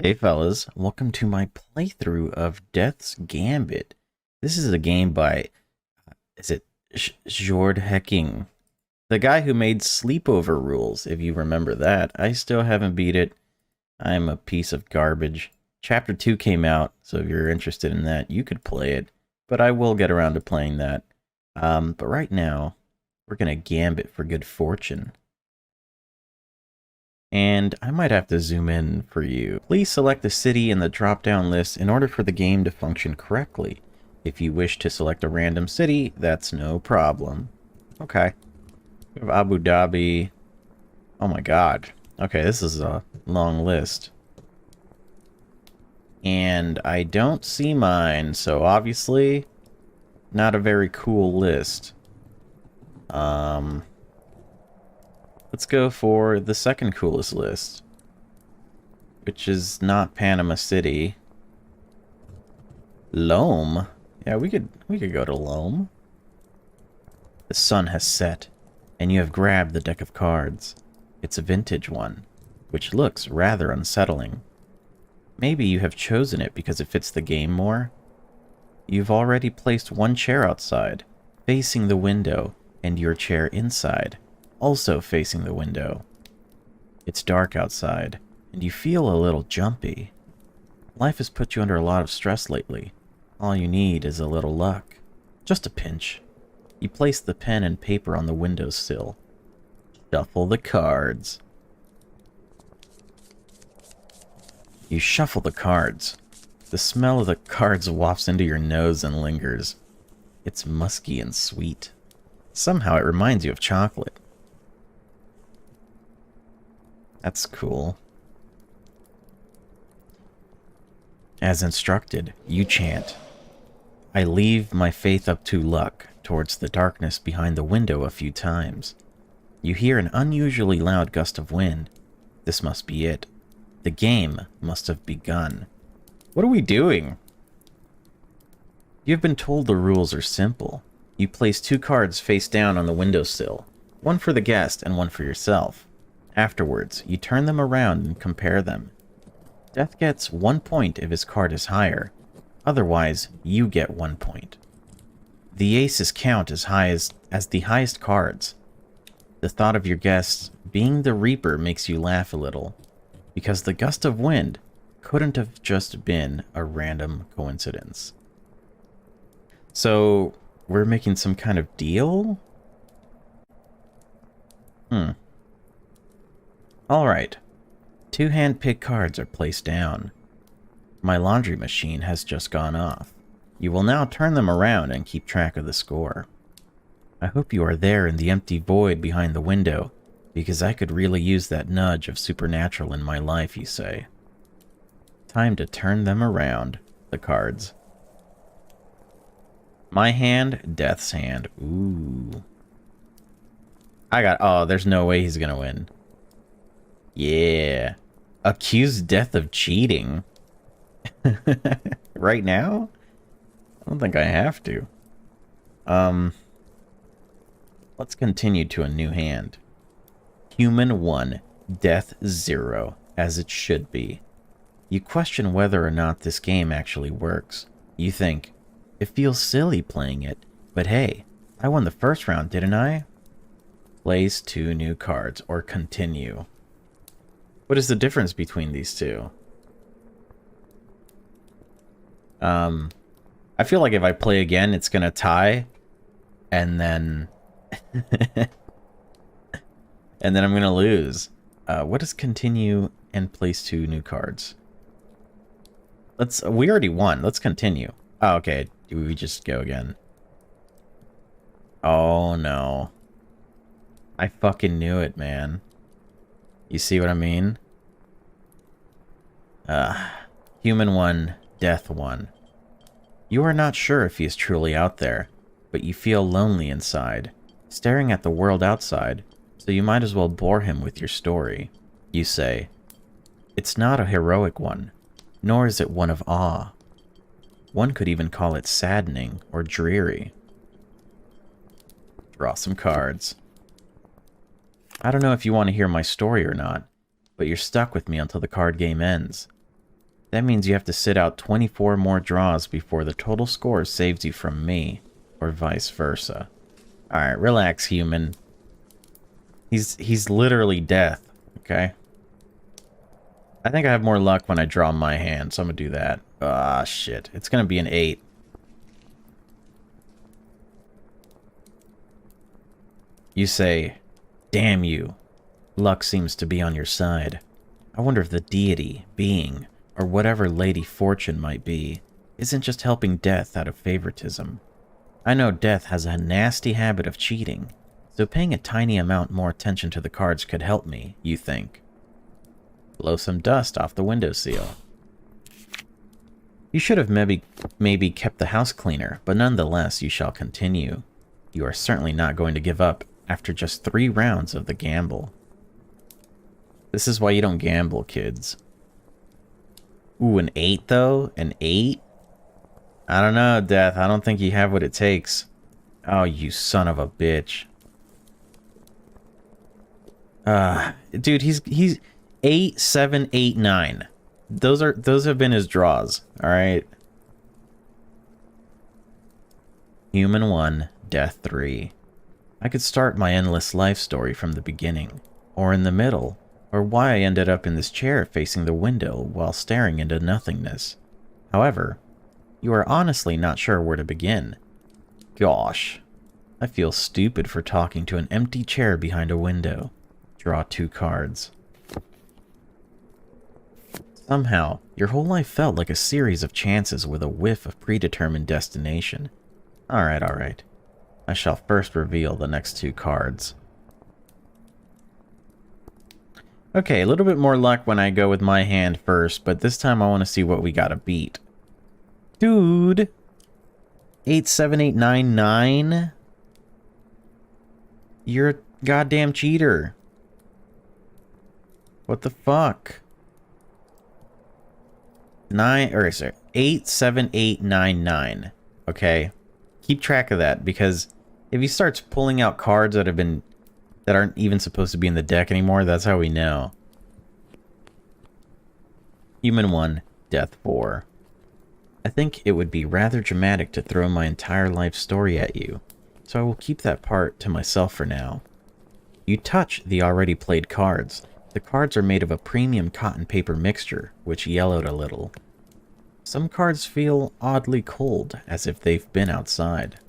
Hey fellas, welcome to my playthrough of Death's Gambit. This is a game by, is it Jord Hecking? The guy who made Sleepover Rules, if you remember that. I still haven't beat it. I'm a piece of garbage. Chapter 2 came out, so if you're interested in that, you could play it. But I will get around to playing that. But right now, we're gonna gambit for good fortune. And I might have to zoom in for you. Please select a city in the drop-down list in order for the game to function correctly. If you wish to select a random city, that's no problem. Okay. We have Abu Dhabi. Oh my god. Okay, this is a long list. And I don't see mine, so obviously not a very cool list. Let's go for the second coolest list, which is not Panama City. Loam? Yeah, we could go to Loam. The sun has set, and you have grabbed the deck of cards. It's a vintage one, which looks rather unsettling. Maybe you have chosen it because it fits the game more? You've already placed one chair outside, facing the window, and your chair inside, also facing the window. It's dark outside, and you feel a little jumpy. Life has put you under a lot of stress lately. All you need is a little luck. Just a pinch. You place the pen and paper on the windowsill. Shuffle the cards. You shuffle the cards. The smell of the cards wafts into your nose and lingers. It's musky and sweet. Somehow it reminds you of chocolate. That's cool. As instructed, you chant. I leave my faith up to luck towards the darkness behind the window a few times. You hear an unusually loud gust of wind. This must be it. The game must have begun. What are we doing? You've been told the rules are simple. You place two cards face down on the windowsill, one for the guest and one for yourself. Afterwards, you turn them around and compare them. Death gets 1 point if his card is higher. Otherwise, you get 1 point. The aces count as high as the highest cards. The thought of your guest being the Reaper makes you laugh a little, because the gust of wind couldn't have just been a random coincidence. So, we're making some kind of deal? Alright. Two hand-picked cards are placed down. My laundry machine has just gone off. You will now turn them around and keep track of the score. I hope you are there in the empty void behind the window, because I could really use that nudge of supernatural in my life, you say. Time to turn them around, the cards. My hand, Death's hand. Ooh. Oh, there's no way he's gonna win. Yeah. Accused Death of cheating. Right now? I don't think I have to. Let's continue to a new hand. Human 1, Death 0, as it should be. You question whether or not this game actually works. You think, it feels silly playing it, but hey, I won the first round, didn't I? Place 2 new cards, or continue. What is the difference between these two? I feel like if I play again, it's gonna tie, and then... and then I'm gonna lose. What is continue and place 2 new cards? We already won. Let's continue. Oh, okay. Do we just go again? Oh, no. I fucking knew it, man. You see what I mean? Human 1, Death 1. You are not sure if he is truly out there, but you feel lonely inside, staring at the world outside, so you might as well bore him with your story. You say, it's not a heroic one, nor is it one of awe. One could even call it saddening or dreary. Draw some cards. I don't know if you want to hear my story or not, but you're stuck with me until the card game ends. That means you have to sit out 24 more draws before the total score saves you from me, or vice versa. Alright, relax, human. He's literally death, okay? I think I have more luck when I draw my hand, so I'm gonna do that. Ah, shit. It's gonna be an 8. You say, damn you. Luck seems to be on your side. I wonder if the deity, being, or whatever Lady Fortune might be, isn't just helping Death out of favoritism. I know Death has a nasty habit of cheating, so paying a tiny amount more attention to the cards could help me, you think. Blow some dust off the windowsill. You should have maybe kept the house cleaner, but nonetheless you shall continue. You are certainly not going to give up after just 3 rounds of the gamble. This is why you don't gamble, kids. Ooh, an 8 though? An 8? I don't know, Death. I don't think you have what it takes. Oh, you son of a bitch. Dude, he's 8, 7, 8, 9. Those have been his draws, alright? Human 1, Death 3. I could start my endless life story from the beginning, or in the middle, or why I ended up in this chair facing the window while staring into nothingness. However, you are honestly not sure where to begin. Gosh, I feel stupid for talking to an empty chair behind a window. Draw 2 cards. Somehow, your whole life felt like a series of chances with a whiff of predetermined destination. Alright, alright. I shall first reveal the next 2 cards. Okay, a little bit more luck when I go with my hand first, but this time I want to see what we gotta beat. Dude! 8, 7, 8, 9, 9? You're a goddamn cheater. What the fuck? 8, 7, 8, 9, 9. Okay. Keep track of that, because if he starts pulling out cards that aren't even supposed to be in the deck anymore, that's how we know. Human 1, Death 4. I think it would be rather dramatic to throw my entire life story at you, so I will keep that part to myself for now. You touch the already played cards. The cards are made of a premium cotton paper mixture, which yellowed a little. Some cards feel oddly cold, as if they've been outside.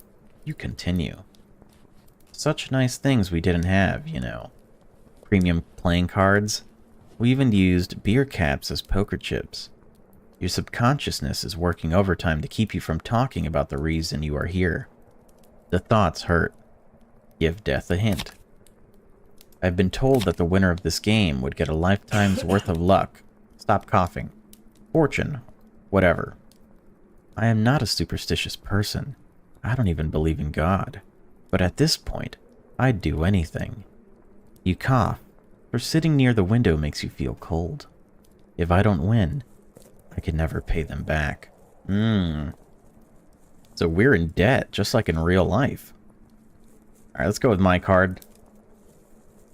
You continue. Such nice things we didn't have, you know. Premium playing cards. We even used beer caps as poker chips. Your subconsciousness is working overtime to keep you from talking about the reason you are here. The thoughts hurt. Give Death a hint. I've been told that the winner of this game would get a lifetime's worth of luck. Stop coughing. Fortune. Whatever. I am not a superstitious person. I don't even believe in God. But at this point, I'd do anything. You cough, for sitting near the window makes you feel cold. If I don't win, I can never pay them back. So we're in debt, just like in real life. Alright, let's go with my card.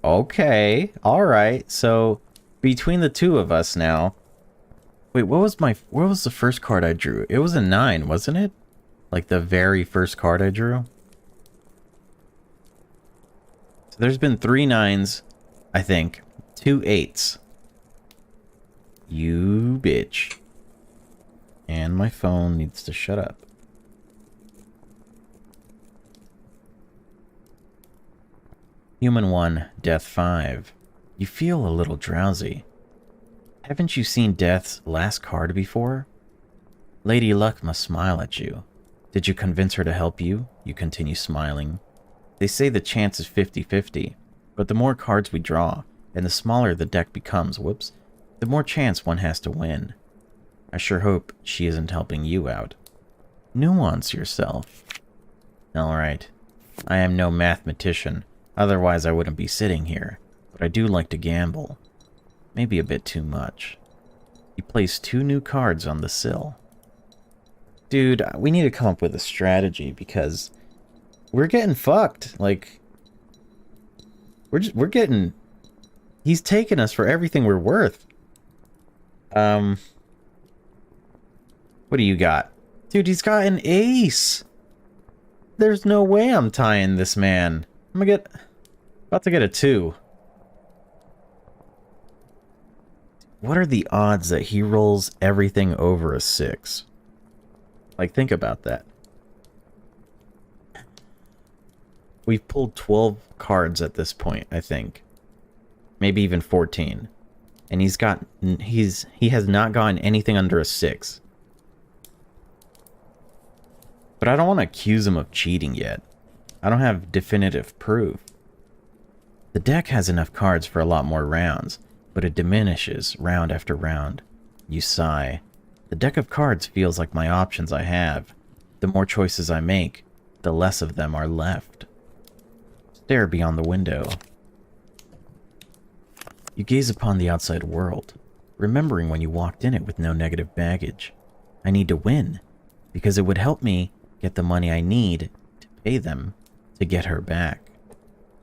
Okay, alright, so between the two of us now... Wait, what was the first card I drew? It was a 9, wasn't it? Like the very first card I drew? So there's been 3 9s, I think. 2 8s. You bitch. And my phone needs to shut up. Human 1, Death 5. You feel a little drowsy. Haven't you seen Death's last card before? Lady Luck must smile at you. Did you convince her to help you? You continue smiling. They say the chance is 50-50, but the more cards we draw, and the smaller the deck becomes, the more chance one has to win. I sure hope she isn't helping you out. Nuance yourself. Alright. I am no mathematician, otherwise I wouldn't be sitting here, but I do like to gamble. Maybe a bit too much. You place 2 new cards on the sill. Dude, we need to come up with a strategy, because we're getting fucked. Like, we're getting... He's taking us for everything we're worth. What do you got? Dude, he's got an ace! There's no way I'm tying this man. I'm about to get a 2. What are the odds that he rolls everything over a 6? Like, think about that. We've pulled 12 cards at this point, I think. Maybe even 14. And he has not gotten anything under a 6. But I don't want to accuse him of cheating yet. I don't have definitive proof. The deck has enough cards for a lot more rounds, but it diminishes round after round. You sigh. The deck of cards feels like my options I have. The more choices I make, the less of them are left. Stare beyond the window. You gaze upon the outside world, remembering when you walked in it with no negative baggage. I need to win, because it would help me get the money I need to pay them to get her back.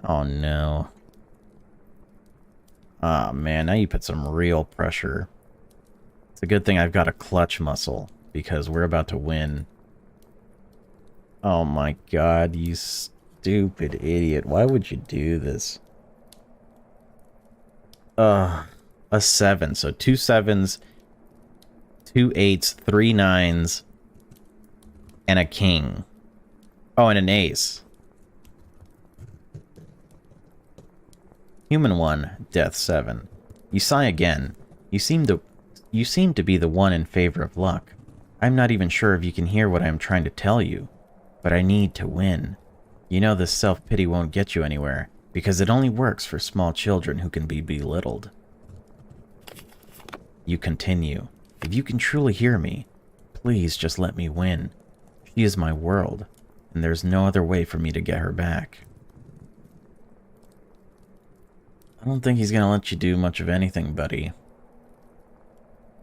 Oh no. Ah man, now you put some real pressure. It's a good thing I've got a clutch muscle, because we're about to win. Oh my god, you stupid idiot. Why would you do this? A 7. So 2 7s, 2 8s, 3 9s, and a king. Oh, and an ace. Human 1, death 7. You sigh again. You seem to be the one in favor of luck. I'm not even sure if you can hear what I am trying to tell you, but I need to win. You know this self-pity won't get you anywhere, because it only works for small children who can be belittled. You continue. If you can truly hear me, please just let me win. She is my world, and there's no other way for me to get her back. I don't think he's gonna let you do much of anything, buddy.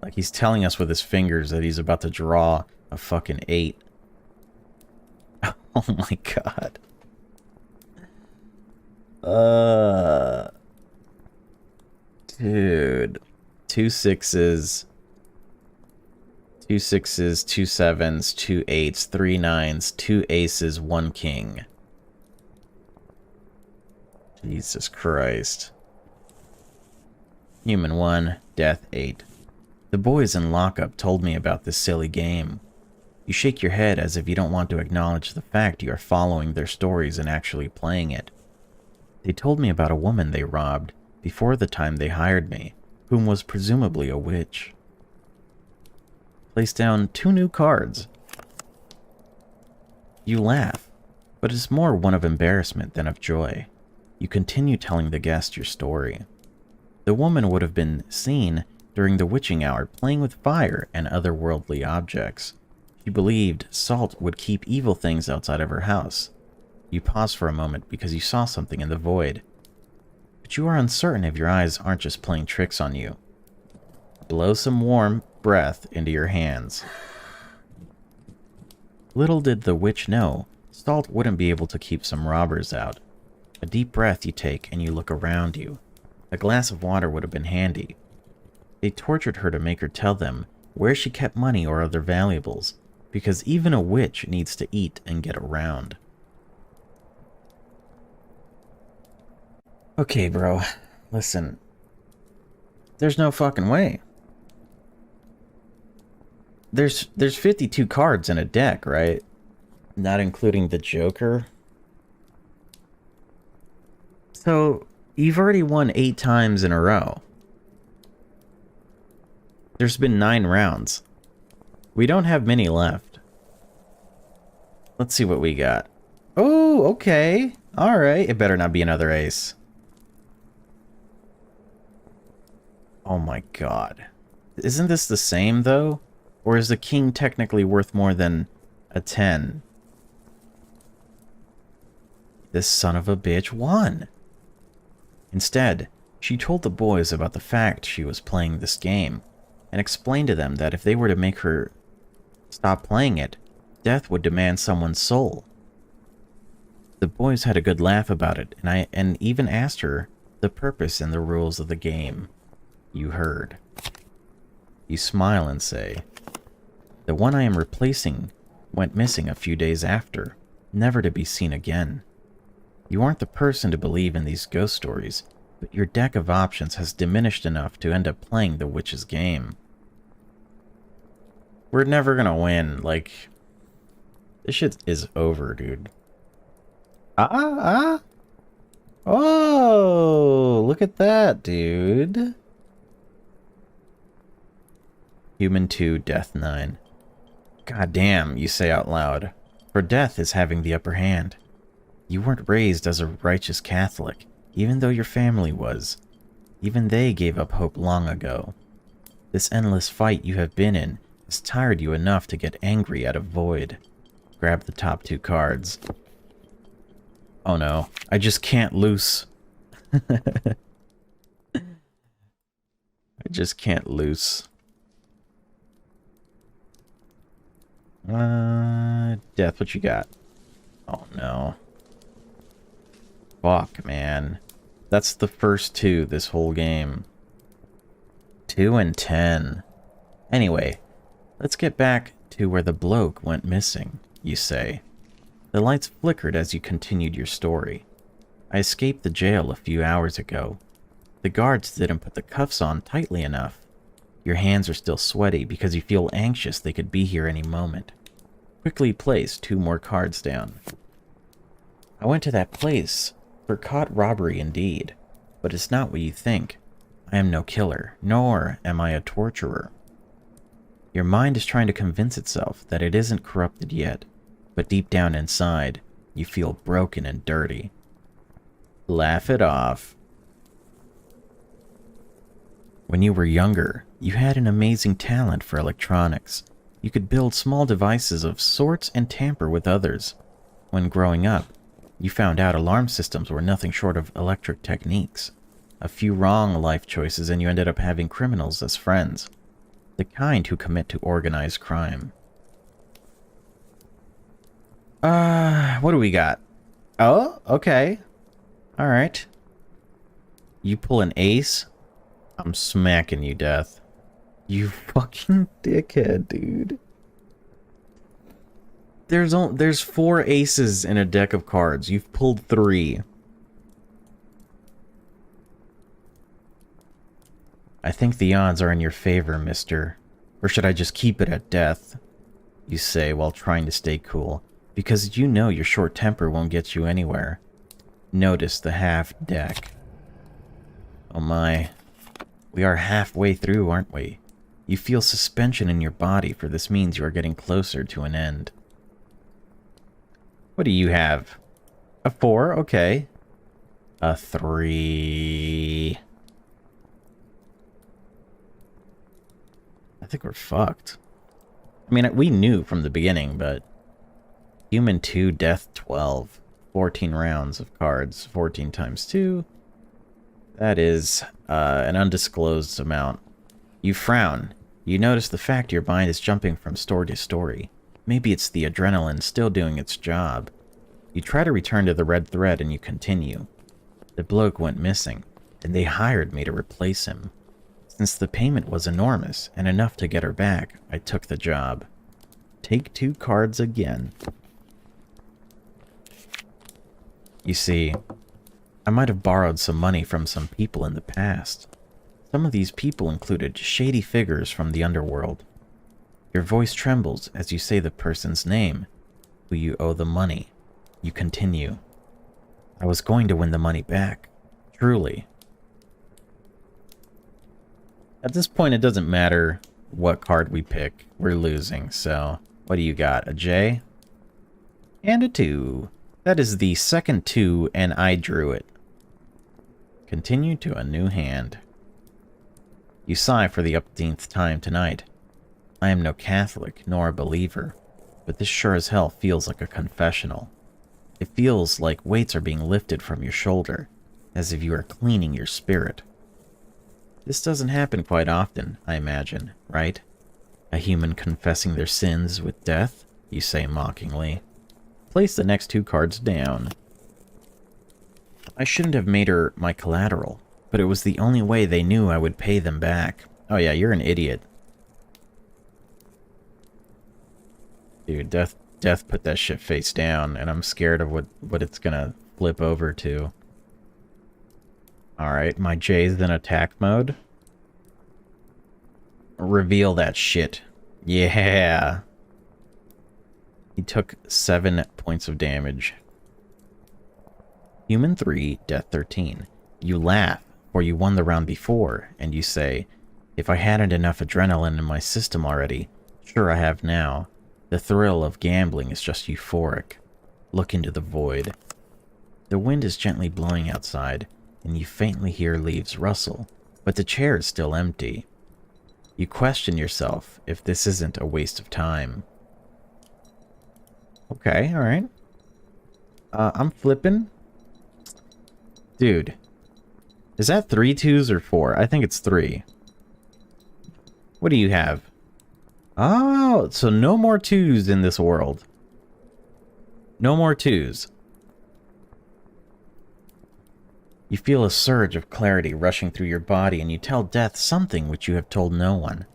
Like, he's telling us with his fingers that he's about to draw a fucking 8. Oh my god. Dude. 2 6s. 2 6s, 2 7s, 2 8s, 3 9s, 2 aces, 1 king. Jesus Christ. Human 1, death 8. The boys in lockup told me about this silly game. You shake your head as if you don't want to acknowledge the fact you are following their stories and actually playing it. They told me about a woman they robbed before the time they hired me, whom was presumably a witch. Place down 2 new cards. You laugh, but it's more one of embarrassment than of joy. You continue telling the guest your story. The woman would have been seen during the witching hour playing with fire and other worldly objects. She believed salt would keep evil things outside of her house. You pause for a moment because you saw something in the void. But you are uncertain if your eyes aren't just playing tricks on you. Blow some warm breath into your hands. Little did the witch know, salt wouldn't be able to keep some robbers out. A deep breath you take and you look around you. A glass of water would have been handy. They tortured her to make her tell them where she kept money or other valuables, because even a witch needs to eat and get around. Okay, bro. Listen. There's no fucking way. There's 52 cards in a deck, right? Not including the Joker. So, you've already won 8 times in a row. There's been 9 rounds. We don't have many left. Let's see what we got. Oh, okay. Alright. It better not be another ace. Oh my god. Isn't this the same, though? Or is the king technically worth more than a 10? This son of a bitch won. Instead, she told the boys about the fact she was playing this game, and explained to them that if they were to make her stop playing it, death would demand someone's soul. The boys had a good laugh about it, and even asked her the purpose and the rules of the game. You heard. You smile and say, The one I am replacing went missing a few days after, never to be seen again. You aren't the person to believe in these ghost stories, but your deck of options has diminished enough to end up playing the witch's game. We're never gonna win, like... This shit is over, dude. Oh, look at that, dude. Human 2, Death 9. God damn, you say out loud. For death is having the upper hand. You weren't raised as a righteous Catholic, even though your family was. Even they gave up hope long ago. This endless fight you have been in has tired you enough to get angry at a void. Grab the top 2 cards. Oh no, I just can't loose. I just can't loose. Death, what you got? Oh no. Fuck, man. That's the first 2 this whole game. 2 and 10. Anyway, let's get back to where the bloke went missing, you say. The lights flickered as you continued your story. I escaped the jail a few hours ago. The guards didn't put the cuffs on tightly enough. Your hands are still sweaty because you feel anxious they could be here any moment. Quickly place 2 more cards down. I went to that place for caught robbery indeed, but it's not what you think. I am no killer, nor am I a torturer. Your mind is trying to convince itself that it isn't corrupted yet, but deep down inside, you feel broken and dirty. Laugh it off. When you were younger, you had an amazing talent for electronics. You could build small devices of sorts and tamper with others. When growing up, you found out alarm systems were nothing short of electric techniques. A few wrong life choices and you ended up having criminals as friends. The kind who commit to organized crime. What do we got? Oh, okay. Alright. You pull an ace? I'm smacking you, Death. You fucking dickhead, dude. There's 4 aces in a deck of cards. You've pulled 3. I think the odds are in your favor, mister. Or should I just keep it at death? You say while trying to stay cool, because you know your short temper won't get you anywhere. Notice the half deck. Oh my. We are halfway through, aren't we? You feel suspension in your body, for this means you are getting closer to an end. What do you have? A 4? Okay. A 3. I think we're fucked. I mean, we knew from the beginning, but... Human 2, Death 12. 14 rounds of cards. 14 times 2. That is an undisclosed amount. You frown. You notice the fact your mind is jumping from story to story. Maybe it's the adrenaline still doing its job. You try to return to the red thread and you continue. The bloke went missing, and they hired me to replace him. Since the payment was enormous and enough to get her back, I took the job. Take 2 cards again. You see, I might have borrowed some money from some people in the past. Some of these people included shady figures from the underworld. Your voice trembles as you say the person's name, who you owe the money. You continue. I was going to win the money back. Truly. At this point, it doesn't matter what card we pick. We're losing, so... What do you got? A J? And a 2. That is the second 2, and I drew it. Continue to a new hand. You sigh for the upteenth time tonight. I am no Catholic, nor a believer, but this sure as hell feels like a confessional. It feels like weights are being lifted from your shoulder, as if you are cleaning your spirit. This doesn't happen quite often, I imagine, right? A human confessing their sins with death, you say mockingly. Place the next 2 cards down. I shouldn't have made her my collateral, but it was the only way they knew I would pay them back. Oh yeah, you're an idiot. Dude, death put that shit face down, and I'm scared of what it's gonna flip over to. Alright, my J's in attack mode. Reveal that shit. Yeah! He took 7 points of damage. Human 3, Death 13. You laugh, for you won the round before, and you say, if I hadn't enough adrenaline in my system already, sure I have now. The thrill of gambling is just euphoric. Look into the void. The wind is gently blowing outside, and you faintly hear leaves rustle, but the chair is still empty. You question yourself if this isn't a waste of time. Okay, alright. I'm flipping. Dude. Is that 3 twos or 4? I think it's 3. What do you have? Oh, so no more 2s in this world. No more 2s. You feel a surge of clarity rushing through your body, and you tell Death something which you have told no one.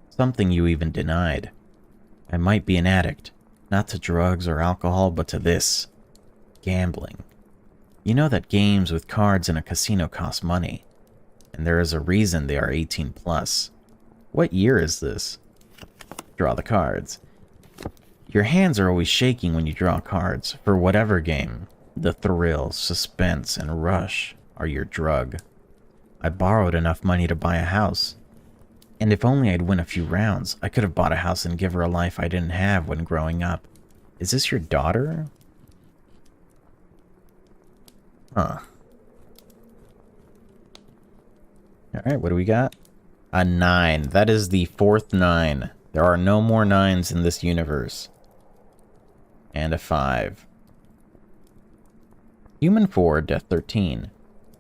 Something you even denied. I might be an addict, not to drugs or alcohol, but to this. Gambling. You know that games with cards in a casino cost money, and there is a reason they are 18 plus. What year is this? Draw the cards. Your hands are always shaking when you draw cards, for whatever game. The thrill, suspense, and rush are your drug. I borrowed enough money to buy a house. And if only I'd win a few rounds, I could have bought a house and give her a life I didn't have when growing up. Is this your daughter? Huh. Alright, what do we got? A 9. That is the 4th 9. There are no more 9s in this universe. And a 5. Human 4, Death 13.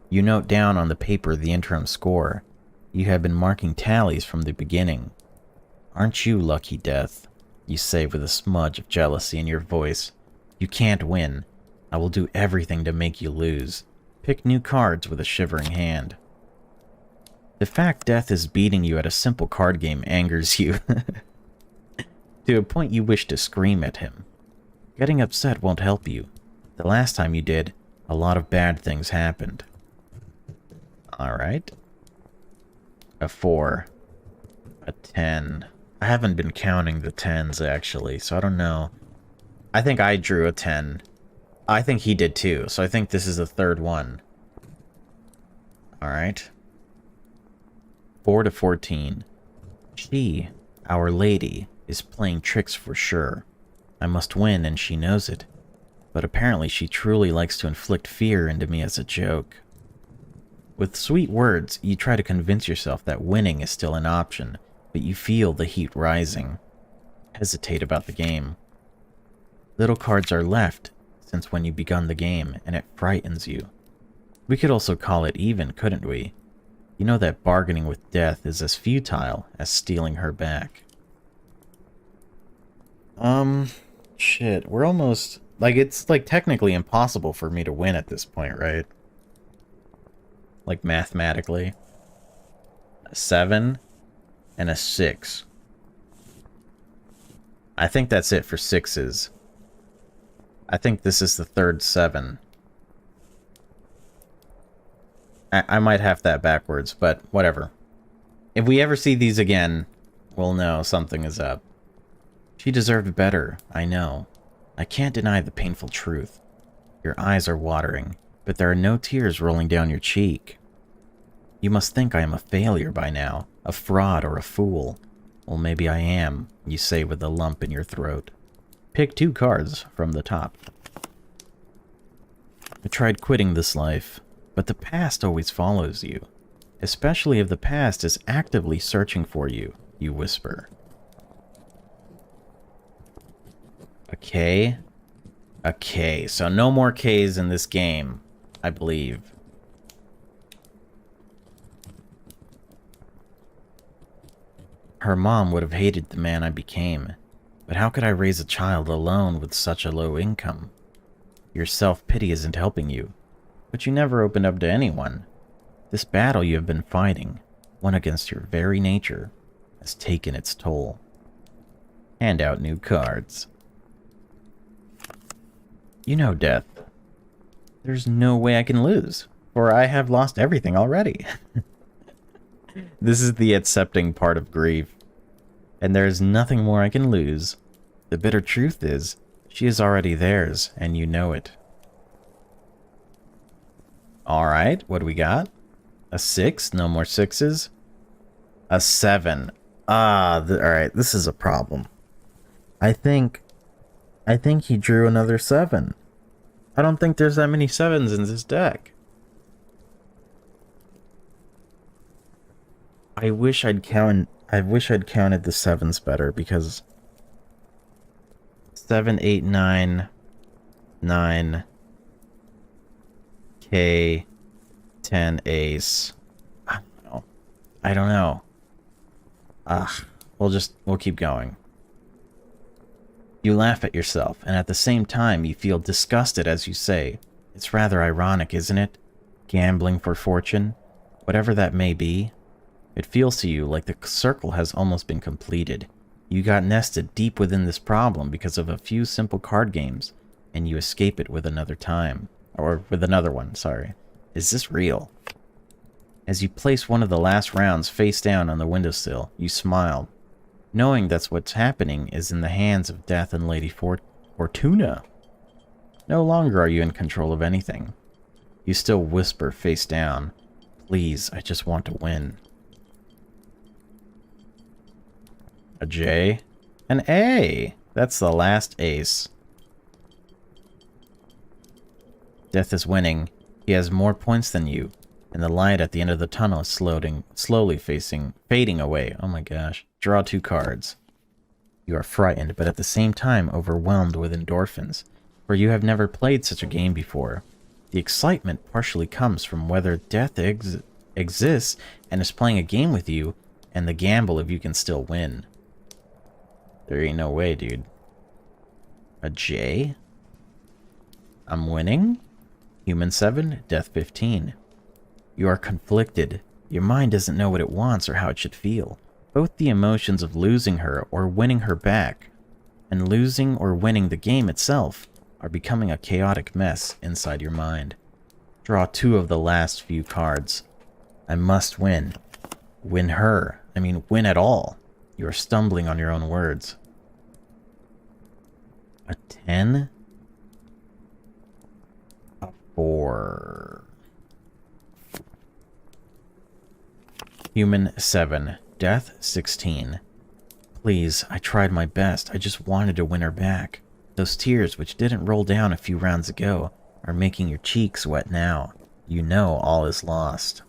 You note down on the paper the interim score. You have been marking tallies from the beginning. Aren't you lucky, Death? You say with a smudge of jealousy in your voice. You can't win. I will do everything to make you lose. Pick new cards with a shivering hand. The fact Death is beating you at a simple card game angers you. To a point you wish to scream at him. Getting upset won't help you. The last time you did, a lot of bad things happened. Alright. A 4. A 10. I haven't been counting the 10s, actually, so I don't know. I think I drew a 10. I think he did too, so I think this is the 3rd one. Alright. 4 to 14. She, our lady, is playing tricks for sure. I must win, and she knows it. But apparently she truly likes to inflict fear into me as a joke. With sweet words, you try to convince yourself that winning is still an option, but you feel the heat rising. Hesitate about the game. Little cards are left since when you begun the game, and it frightens you. We could also call it even, couldn't we? You know that bargaining with Death is as futile as stealing her back. Shit, we're almost... Like, it's, like, technically impossible for me to win at this point, right? Like, mathematically. A 7 and a 6. I think that's it for 6s. I think this is the 3rd 7. I might have that backwards, but whatever. If we ever see these again, we'll know something is up. She deserved better, I know. I can't deny the painful truth. Your eyes are watering, but there are no tears rolling down your cheek. You must think I am a failure by now, a fraud or a fool. Well, maybe I am, you say with a lump in your throat. Pick 2 cards from the top. I tried quitting this life, but the past always follows you. Especially if the past is actively searching for you, you whisper. Okay. Okay, so no more Ks in this game, I believe. Her mom would have hated the man I became, but how could I raise a child alone with such a low income? Your self-pity isn't helping you, but you never opened up to anyone. This battle you have been fighting, one against your very nature, has taken its toll. Hand out new cards. You know, Death, there's no way I can lose, for I have lost everything already. This is the accepting part of grief, and there is nothing more I can lose. The bitter truth is, she is already theirs, and you know it. Alright, what do we got? A 6? No more 6s? A 7. Alright, this is a problem. I think he drew another 7. I don't think there's that many 7s in this deck. I wish I'd counted the 7s better, because 7, 8, 9, 9, K, 10, ace. I don't know. We'll keep going. You laugh at yourself, and at the same time you feel disgusted as you say, "It's rather ironic, isn't it? Gambling for fortune, whatever that may be. It feels to you like the circle has almost been completed. You got nested deep within this problem because of a few simple card games, and you escape it with another time. Or with another one, sorry. Is this real?" As you place one of the last rounds face down on the windowsill, you smile, knowing that's what's happening is in the hands of Death and Lady Fortuna. No longer are you in control of anything. You still whisper face down, "Please, I just want to win." A J? An A! That's the last ace. Death is winning. He has more points than you, and the light at the end of the tunnel is slowly fading away. Oh my gosh. Draw 2 cards. You are frightened, but at the same time overwhelmed with endorphins, for you have never played such a game before. The excitement partially comes from whether Death exists and is playing a game with you, and the gamble if you can still win. There ain't no way, dude. A J? I'm winning? Human 7, Death 15. You are conflicted. Your mind doesn't know what it wants or how it should feel. Both the emotions of losing her or winning her back, and losing or winning the game itself, are becoming a chaotic mess inside your mind. Draw 2 of the last few cards. I must win. Win her. I mean, win at all. You are stumbling on your own words. A 10? A 4. Human 7. Death 16. Please, I tried my best. I just wanted to win her back. Those tears, which didn't roll down a few rounds ago, are making your cheeks wet now. You know all is lost.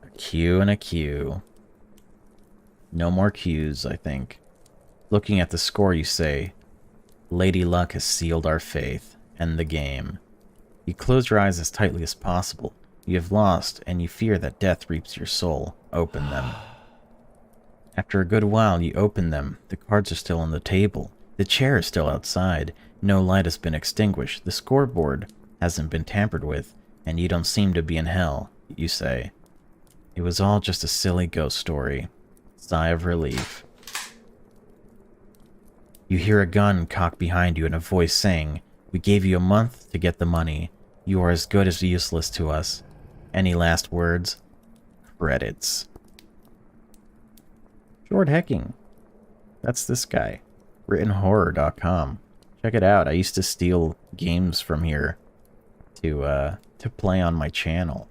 A Q and a Q. No more Qs, I think. Looking at the score, you say, "Lady Luck has sealed our faith. End the game." You close your eyes as tightly as possible. You have lost, and you fear that death reaps your soul. Open them. After a good while, you open them. The cards are still on the table. The chair is still outside. No light has been extinguished. The scoreboard hasn't been tampered with, and you don't seem to be in hell, you say. It was all just a silly ghost story. Sigh of relief. You hear a gun cocked behind you and a voice saying, "We gave you a month to get the money. You are as good as useless to us. Any last words?" Credits. Jord Hecking. That's this guy. WrittenHorror.com. Check it out. I used to steal games from here to play on my channel.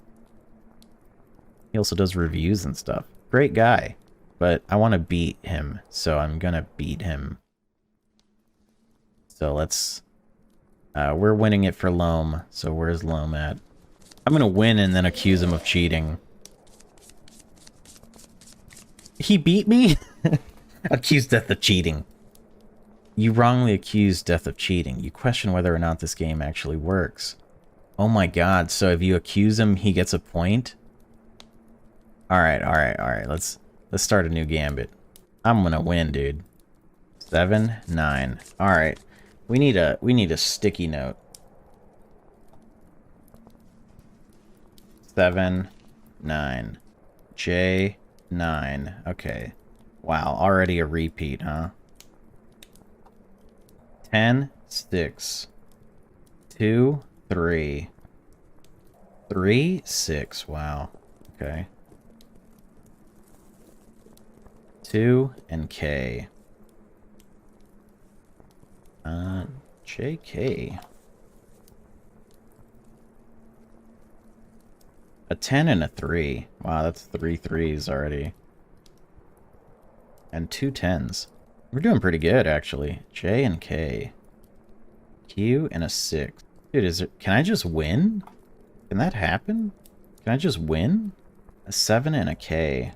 He also does reviews and stuff. Great guy. But I want to beat him, so I'm gonna beat him. So let's... we're winning it for Loam, so where's Loam at? I'm gonna win and then accuse him of cheating. He beat me? Accuse Death of cheating. You wrongly accuse Death of cheating. You question whether or not this game actually works. Oh my god, so if you accuse him, he gets a point? Alright, let's start a new Gambit. I'm gonna win, dude. 7, 9. Alright. We need a sticky note. 7, 9. J, 9. Okay. Wow, already a repeat, huh? 10, 6. 2, 3. 3, 6. Wow. Okay. 2 and K. JK. A 10 and a 3. Wow, that's 3 threes already. And 2 10s. We're doing pretty good, actually. J and K. Q and a 6. Dude, can I just win? Can that happen? Can I just win? A 7 and a K.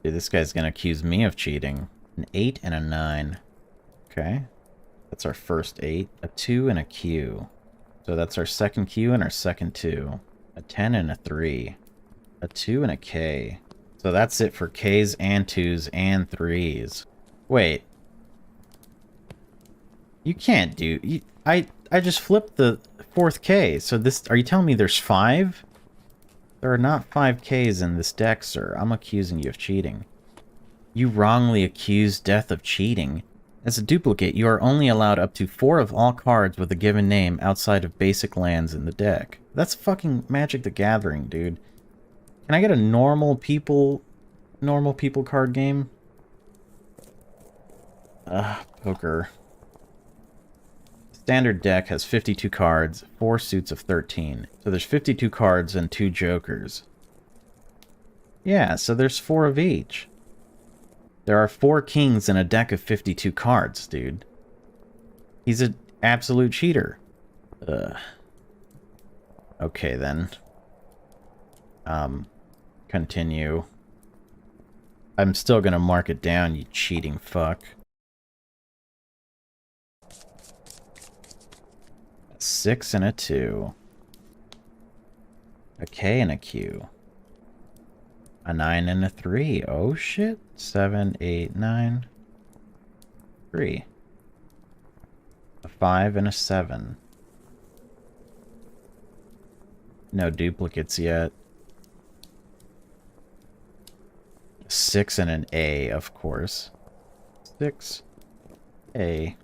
Dude, this guy's gonna accuse me of cheating. An 8 and a 9. Okay. That's our first 8. A 2 and a Q. So that's our second Q and our second 2. A 10 and a 3. A 2 and a K. So that's it for Ks and 2s and 3s. Wait. You can't do... I just flipped the 4th K. So this... Are you telling me there's 5? There are not 5 Ks in this deck, sir. I'm accusing you of cheating. You wrongly accused Death of cheating. As a duplicate, you are only allowed up to 4 of all cards with a given name outside of basic lands in the deck. That's fucking Magic the Gathering, dude. Can I get a normal people card game? Poker. Standard deck has 52 cards, 4 suits of 13. So there's 52 cards and 2 jokers. Yeah, so there's 4 of each. There are 4 kings in a deck of 52 cards, dude. He's an absolute cheater. Okay, then. Continue. I'm still gonna mark it down, you cheating fuck. A 6 and a 2. A K and a Q. A 9 and a 3. Oh shit. 7, 8, 9. 3. A 5 and a 7. No duplicates yet. A 6 and an A, of course. 6. A.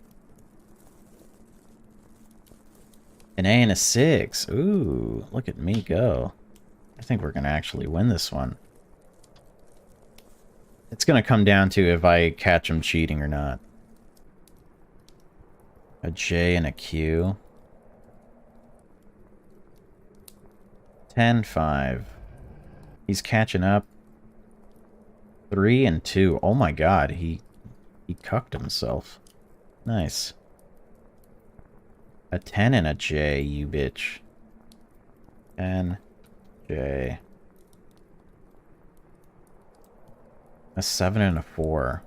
An A and a 6. Ooh, look at me go. I think we're going to actually win this one. It's going to come down to if I catch him cheating or not. A J and a Q. 10, 5. He's catching up. 3 and 2. Oh my god, he cucked himself. Nice. A 10 and a J, you bitch. 10, J. A 7 and a 4.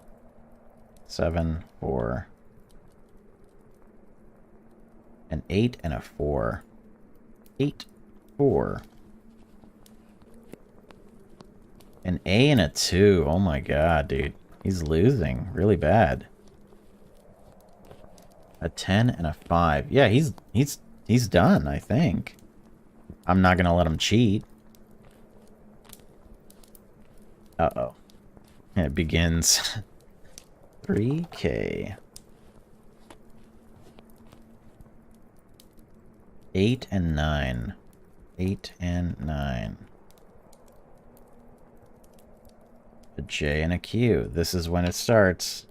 7, 4. An 8 and a 4. 8, 4. An A and a 2. Oh my god, dude. He's losing really bad. A 10 and a 5. Yeah, he's done, I think. I'm not gonna let him cheat. Uh-oh. It begins. 3K. 8 and 9. 8 and 9. A J and a Q. This is when it starts.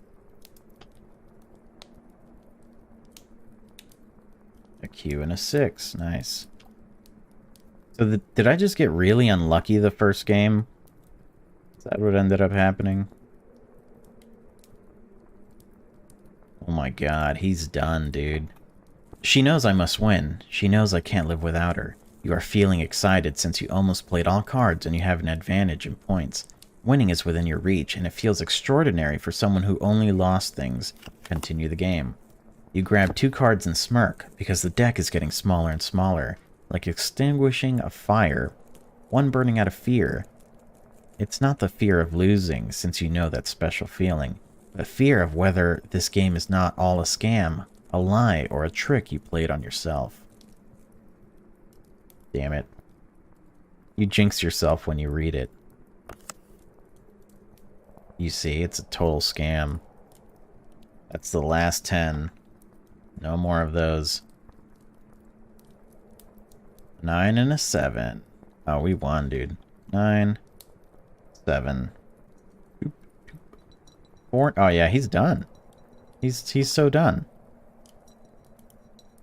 A Q and a 6. Nice. So did I just get really unlucky the first game? Is that what ended up happening? Oh my god, he's done, dude. She knows I must win. She knows I can't live without her. You are feeling excited since you almost played all cards and you have an advantage in points. Winning is within your reach, and it feels extraordinary for someone who only lost things. Continue the game. You grab 2 cards and smirk, because the deck is getting smaller and smaller, like extinguishing a fire, one burning out of fear. It's not the fear of losing, since you know that special feeling, but a fear of whether this game is not all a scam, a lie, or a trick you played on yourself. Damn it. You jinx yourself when you read it. You see, it's a total scam. That's the last 10. No more of those. 9 and a 7. Oh, we won, dude. 9, 7. 4. Oh, yeah, he's done. He's so done.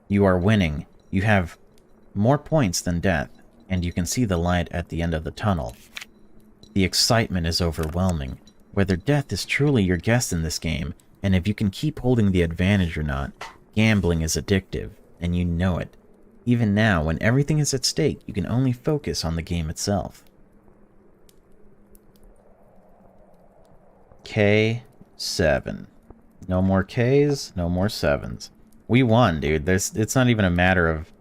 You are winning. You have more points than death, and you can see the light at the end of the tunnel. The excitement is overwhelming. Whether death is truly your guest in this game, and if you can keep holding the advantage or not, gambling is addictive, and you know it. Even now, when everything is at stake, you can only focus on the game itself. K7. No more Ks, no more 7s. We won, dude. It's not even a matter of...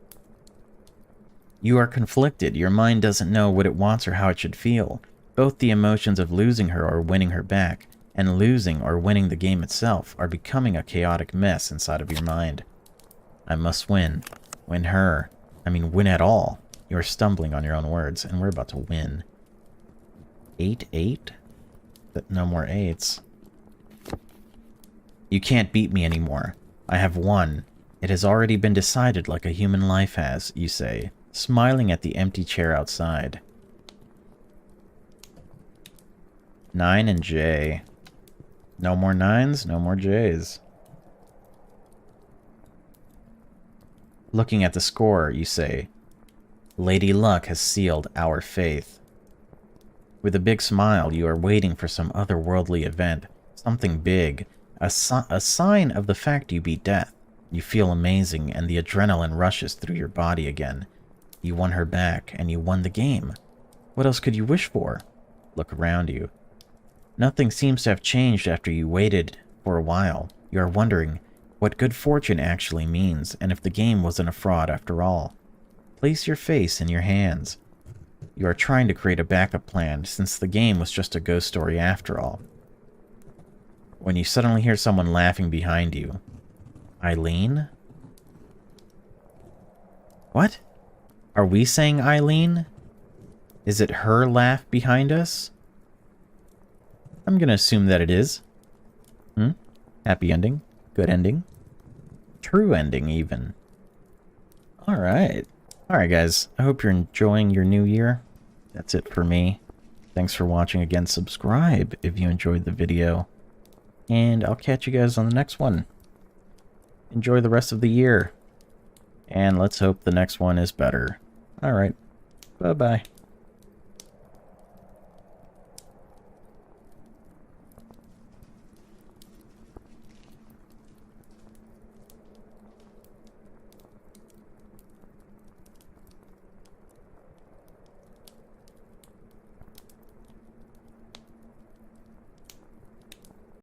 You are conflicted. Your mind doesn't know what it wants or how it should feel. Both the emotions of losing her or winning her back, and losing or winning the game itself, are becoming a chaotic mess inside of your mind. I must win. Win her. I mean, win at all. You're stumbling on your own words, and we're about to win. 8-8? No more 8s. You can't beat me anymore. I have won. It has already been decided like a human life has, you say, smiling at the empty chair outside. 9 and J. No more 9s, no more Js. Looking at the score, you say, Lady Luck has sealed our faith. With a big smile, you are waiting for some otherworldly event, something big, a sign of the fact you beat death. You feel amazing, and the adrenaline rushes through your body again. You won her back, and you won the game. What else could you wish for? Look around you. Nothing seems to have changed after you waited for a while. You are wondering what good fortune actually means, and if the game wasn't a fraud after all. Place your face in your hands. You are trying to create a backup plan, since the game was just a ghost story after all. When you suddenly hear someone laughing behind you. Eileen? What? Are we saying Eileen? Is it her laugh behind us? I'm gonna assume that it is. Happy ending. Good ending. True ending, even. Alright. Alright, guys. I hope you're enjoying your new year. That's it for me. Thanks for watching again. Subscribe if you enjoyed the video. And I'll catch you guys on the next one. Enjoy the rest of the year. And let's hope the next one is better. Alright. Bye-bye.